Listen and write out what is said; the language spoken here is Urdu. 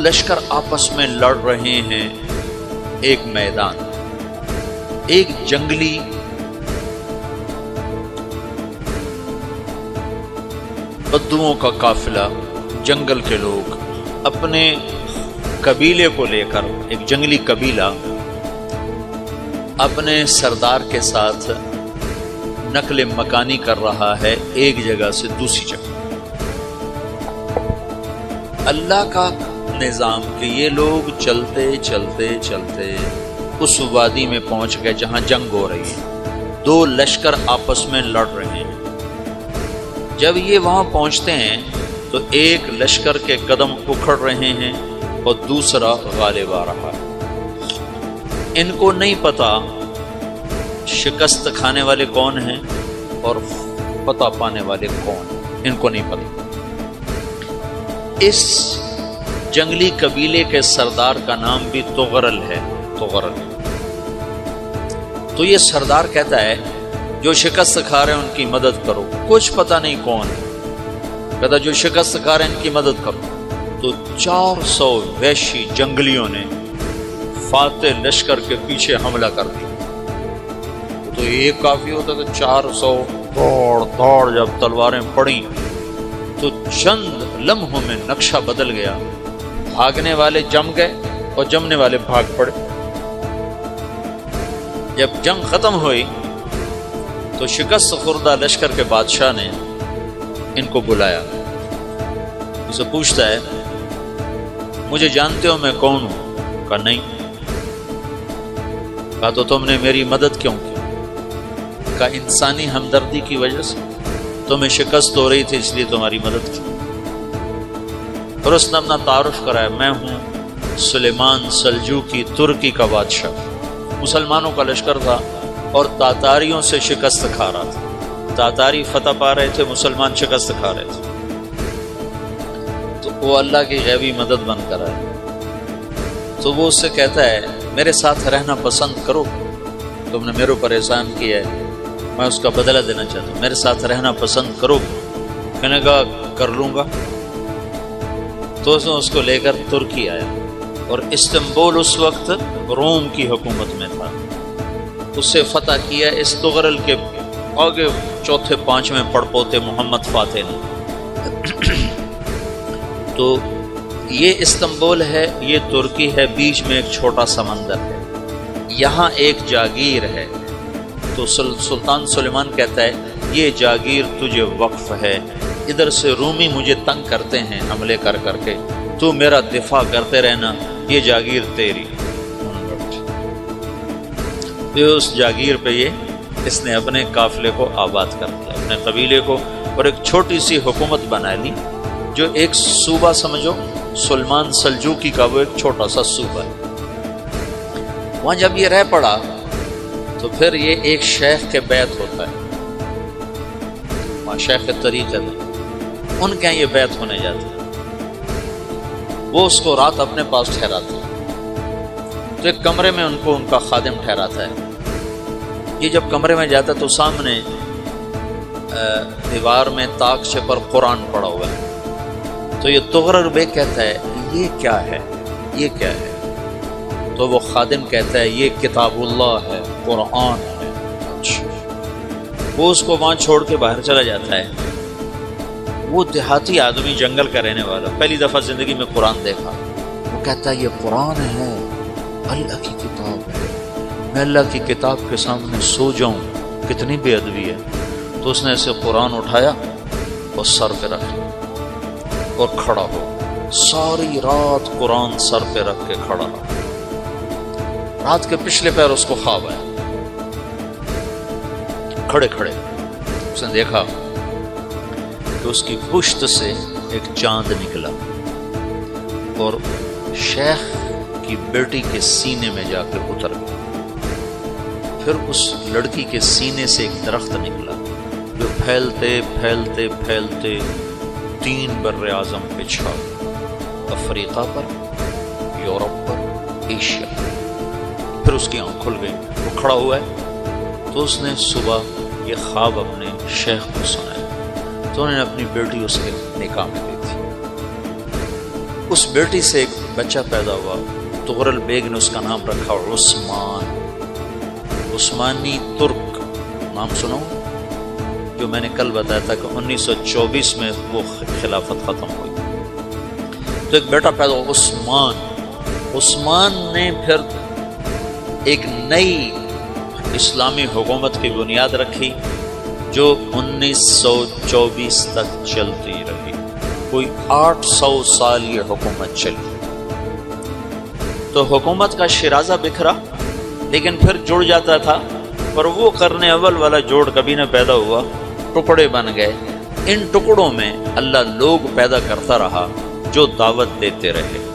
لشکر آپس میں لڑ رہے ہیں ایک میدان، ایک جنگلی بدوؤں کا قافلہ، جنگل کے لوگ اپنے قبیلے کو لے کر، ایک جنگلی قبیلہ اپنے سردار کے ساتھ نقل مکانی کر رہا ہے ایک جگہ سے دوسری جگہ۔ اللہ کا نظام کہ یہ لوگ چلتے چلتے چلتے اس وادی میں پہنچ گئے جہاں جنگ ہو رہی ہے، دو لشکر آپس میں لڑ رہے ہیں۔ جب یہ وہاں پہنچتے ہیں تو ایک لشکر کے قدم اکھڑ رہے ہیں اور دوسرا غالب آ رہا ہے۔ ان کو نہیں پتا شکست کھانے والے کون ہیں اور فتح پانے والے کون ہیں، ان کو نہیں پتا۔ اس جنگلی قبیلے کے سردار کا نام بھی تغرل ہے، تغرل۔ تو یہ سردار کہتا ہے جو شکست کھا رہے ہیں ان کی مدد کرو، کچھ پتہ نہیں کون ہے، کہتا جو شکست کھا رہے ہیں ان کی مدد کرو۔ تو 400 وحشی جنگلیوں نے فاتح لشکر کے پیچھے حملہ کر دیا۔ تو ایک کافی ہوتا تو 400 دوڑ دوڑ جب تلواریں پڑیں تو چند لمحوں میں نقشہ بدل گیا، بھاگنے والے جم گئے اور جمنے والے بھاگ پڑے۔ جب جنگ ختم ہوئی تو شکست خوردہ لشکر کے بادشاہ نے ان کو بلایا، اسے پوچھتا ہے مجھے جانتے ہو میں کون ہوں؟ کہا نہیں۔ کہا تو تم نے میری مدد کیوں کی؟ کہا انسانی ہمدردی کی وجہ سے، تمہیں شکست ہو رہی تھی اس لیے تمہاری مدد کی۔ اور اس نے اپنا تعارف کرایا، میں ہوں سلیمان سلجوقی، ترکی کا بادشاہ۔ مسلمانوں کا لشکر تھا اور تاتاریوں سے شکست کھا رہا تھا، تاتاری فتح پا رہے تھے، مسلمان شکست کھا رہے تھے۔ تو وہ اللہ کی غیبی مدد بن کر آئے۔ تو وہ اس سے کہتا ہے میرے ساتھ رہنا پسند کرو، تم نے میرے اوپر احسان کیا ہے، میں اس کا بدلہ دینا چاہتا ہوں، میرے ساتھ رہنا پسند کرو؟ کہنے کا کر لوں گا۔ تو اس کو لے کر ترکی آیا اور استنبول اس وقت روم کی حکومت میں تھا، اسے فتح کیا اس تغرل کے آگے چوتھے پانچویں پڑپوتے محمد فاتح نے۔ تو یہ استنبول ہے، یہ ترکی ہے، بیچ میں ایک چھوٹا سمندر ہے، یہاں ایک جاگیر ہے۔ تو سلطان سلیمان کہتا ہے یہ جاگیر تجھے وقف ہے، ادھر سے رومی مجھے تنگ کرتے ہیں حملے کر کر کے، تو میرا دفاع کرتے رہنا، یہ جاگیر تیری۔ اس جاگیر پہ اس نے اپنے قافلے کو آباد کر دیا، اپنے قبیلے کو، اور ایک چھوٹی سی حکومت بنا لی، جو ایک صوبہ سمجھو سلمان سلجوقی کا، وہ ایک چھوٹا سا صوبہ ہے۔ وہاں جب یہ رہ پڑا تو پھر یہ ایک شیخ کے بیعت ہوتا ہے، وہاں شیخ طریقت ہے، ان کے یہاں یہ بیعت ہونے جاتا ہے۔ وہ اس کو رات اپنے پاس ٹھہراتا ہے، تو ایک کمرے میں ان کو ان کا خادم ٹھہراتا ہے۔ یہ جب کمرے میں جاتا ہے تو سامنے دیوار میں تاقچے پر قرآن پڑا ہوا ہے۔ تو یہ تغرل بیگ کہتا ہے یہ کیا ہے، یہ کیا ہے؟ تو وہ خادم کہتا ہے یہ کتاب اللہ ہے، قرآن ہے۔ اچھا، وہ اس کو وہاں چھوڑ کے باہر چلا جاتا ہے۔ وہ دیہاتی آدمی، جنگل کا رہنے والا، پہلی دفعہ زندگی میں قرآن دیکھا، وہ کہتا ہے یہ قرآن ہے، اللہ کی کتاب ہے، میں اللہ کی کتاب کے سامنے سو جاؤں، کتنی بے ادبی ہے۔ تو اس نے اسے قرآن اٹھایا اور سر پہ رکھ لیا اور کھڑا ہو، ساری رات قرآن سر پہ رکھ کے کھڑا رہا۔ رات کے پچھلے پہر اس کو خواب آیا، کھڑے کھڑے اس نے دیکھا کہ اس کی پشت سے ایک چاند نکلا اور شیخ کی بیٹی کے سینے میں جا کے اتر گیا۔ پھر اس لڑکی کے سینے سے ایک درخت نکلا جو پھیلتے پھیلتے پھیلتے 3 بر اعظم پہ چھا، افریقہ پر، یورپ پر، ایشیا۔ پھر اس کی آنکھ کھل گئی، وہ کھڑا ہوا ہے۔ تو اس نے صبح یہ خواب اپنے شیخ کو سنایا، تو انہوں نے اپنی بیٹی اس کے نکاح میں دی تھی۔ اس بیٹی سے ایک بچہ پیدا ہوا، تغرل بیگ نے اس کا نام رکھا عثمان، عثمانی ترک نام سنو، جو میں نے کل بتایا تھا کہ 1924 میں وہ خلافت ختم ہوئی۔ تو ایک بیٹا پیدا ہوا عثمان، عثمان نے پھر ایک نئی اسلامی حکومت کی بنیاد رکھی جو 1924 تک چلتی رہی، کوئی 800 سال یہ حکومت چلی۔ تو حکومت کا شیرازہ بکھرا لیکن پھر جڑ جاتا تھا، پر وہ کرنے اول والا جوڑ کبھی نہ پیدا ہوا، ٹکڑے بن گئے۔ ان ٹکڑوں میں اللہ لوگ پیدا کرتا رہا جو دعوت دیتے رہے۔